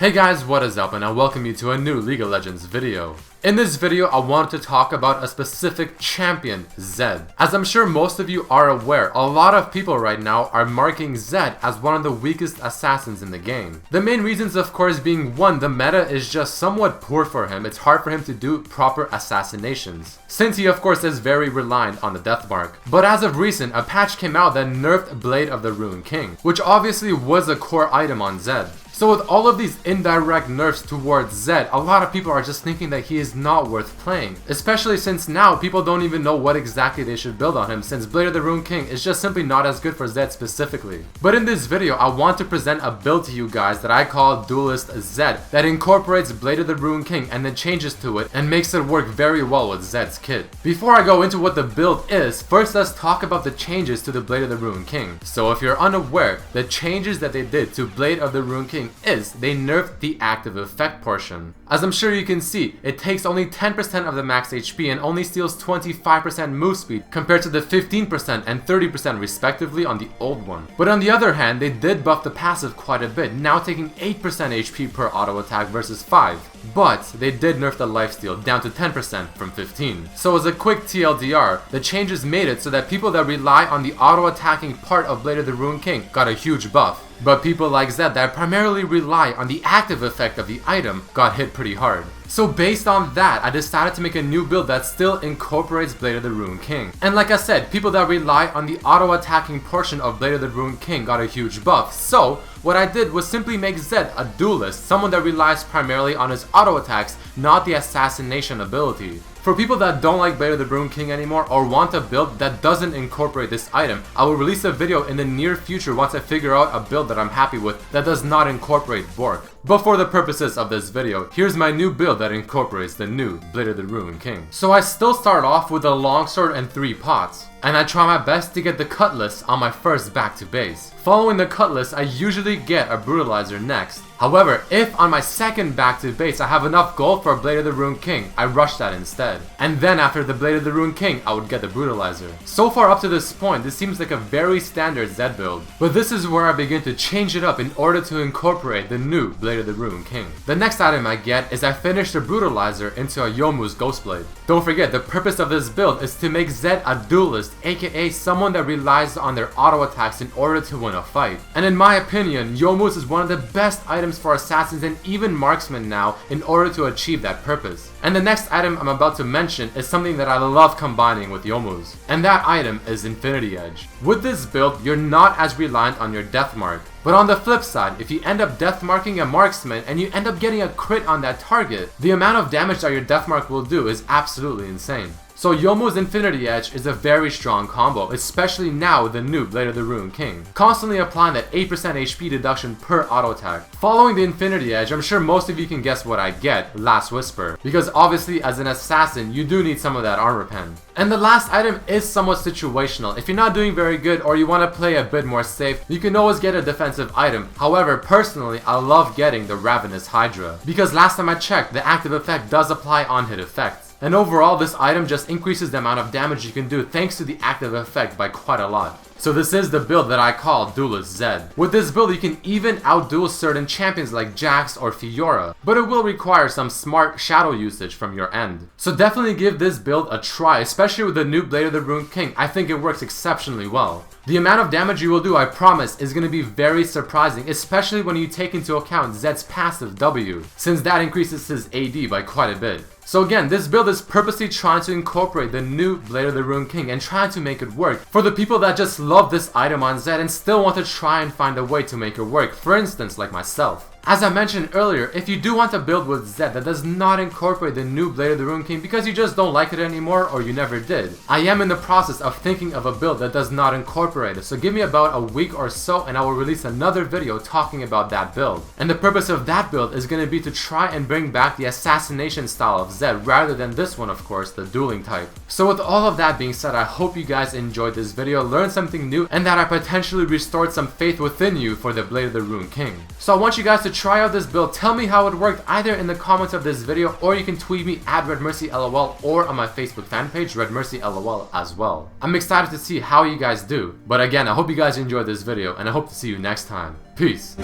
Hey guys, what is up, and I welcome you to a new League of Legends video. In this video, I wanted to talk about a specific champion, Zed. As I'm sure most of you are aware, a lot of people right now are marking Zed as one of the weakest assassins in the game. The main reasons of course being one, the meta is just somewhat poor for him. It's hard for him to do proper assassinations, since he of course is very reliant on the death mark. But as of recent, a patch came out that nerfed Blade of the Rune King, which obviously was a core item on Zed. So with all of these indirect nerfs towards Zed, a lot of people are just thinking that he is not worth playing. Especially since now people don't even know what exactly they should build on him, since Blade of the Rune King is just simply not as good for Zed specifically. But in this video, I want to present a build to you guys that I call Duelist Zed, that incorporates Blade of the Rune King and then changes to it and makes it work very well with Zed's kit. Before I go into what the build is, first let's talk about the changes to the Blade of the Rune King. So if you're unaware, the changes that they did to Blade of the Rune King is they nerfed the active effect portion. As I'm sure you can see, it takes only 10% of the max HP and only steals 25% move speed compared to the 15% and 30% respectively on the old one. But on the other hand, they did buff the passive quite a bit, now taking 8% HP per auto attack versus 5. But they did nerf the lifesteal down to 10% from 15. So as a quick TLDR, the changes made it so that people that rely on the auto attacking part of Blade of the Rune King got a huge buff. But people like Zed that primarily rely on the active effect of the item got hit pretty hard. So based on that, I decided to make a new build that still incorporates Blade of the Rune King. And like I said, people that rely on the auto attacking portion of Blade of the Rune King got a huge buff. So what I did was simply make Zed a duelist, someone that relies primarily on his auto attacks, not the assassination ability. For people that don't like Blade of the Rune King anymore or want a build that doesn't incorporate this item, I will release a video in the near future once I figure out a build that I'm happy with that does not incorporate Bork. But for the purposes of this video, here's my new build that incorporates the new Blade of the Rune King. So I still start off with a longsword and 3 pots, and I try my best to get the cutlass on my first back to base. Following the cutlass, I usually get a brutalizer next. However, if on my second back to base I have enough gold for Blade of the Rune King, I rush that instead. And then after the Blade of the Rune King, I would get the brutalizer. So far up to this point, this seems like a very standard Zed build. But this is where I begin to change it up in order to incorporate the new Blade of the Rune King. The next item I get is I finish the brutalizer into a Youmuu's Ghostblade. Don't forget, the purpose of this build is to make Zed a duelist, aka someone that relies on their auto attacks in order to win a fight. And in my opinion, Youmuu's is one of the best items for assassins and even marksmen now in order to achieve that purpose. And the next item I'm about to mention is something that I love combining with Youmuu's, and that item is Infinity Edge. With this build, you're not as reliant on your death mark. But on the flip side, if you end up death marking a marksman and you end up getting a crit on that target, the amount of damage that your death mark will do is absolutely insane. So Youmuu's Infinity Edge is a very strong combo, especially now with the new Blade of the Rune King, constantly applying that 8% HP deduction per auto attack. Following the Infinity Edge, I'm sure most of you can guess what I get, Last Whisper, because obviously as an assassin, you do need some of that armor pen. And the last item is somewhat situational. If you're not doing very good or you want to play a bit more safe, you can always get a defensive item. However, personally, I love getting the Ravenous Hydra, because last time I checked, the active effect does apply on hit effects. And overall, this item just increases the amount of damage you can do thanks to the active effect by quite a lot. So this is the build that I call Duelist Zed. With this build, you can even outduel certain champions like Jax or Fiora, but it will require some smart shadow usage from your end. So definitely give this build a try, especially with the new Blade of the Rune King. I think it works exceptionally well. The amount of damage you will do, I promise, is going to be very surprising, especially when you take into account Zed's passive W, since that increases his AD by quite a bit. So again, this build is purposely trying to incorporate the new Blade of the Rune King and trying to make it work for the people that just love this item on Zed and still want to try and find a way to make it work, for instance like myself. As I mentioned earlier, if you do want to build with Zed that does not incorporate the new Blade of the Rune King because you just don't like it anymore or you never did, I am in the process of thinking of a build that does not incorporate it, so give me about a week or so and I will release another video talking about that build. And the purpose of that build is going to be to try and bring back the assassination style of Zed rather than this one, of course, the dueling type. So with all of that being said, I hope you guys enjoyed this video, learned something new, and that I potentially restored some faith within you for the Blade of the Rune King. So I want you guys to try out this build, tell me how it worked either in the comments of this video or you can tweet me at RedmercyLOL or on my Facebook fan page RedmercyLOL as well. I'm excited to see how you guys do. But again, I hope you guys enjoyed this video and I hope to see you next time. Peace.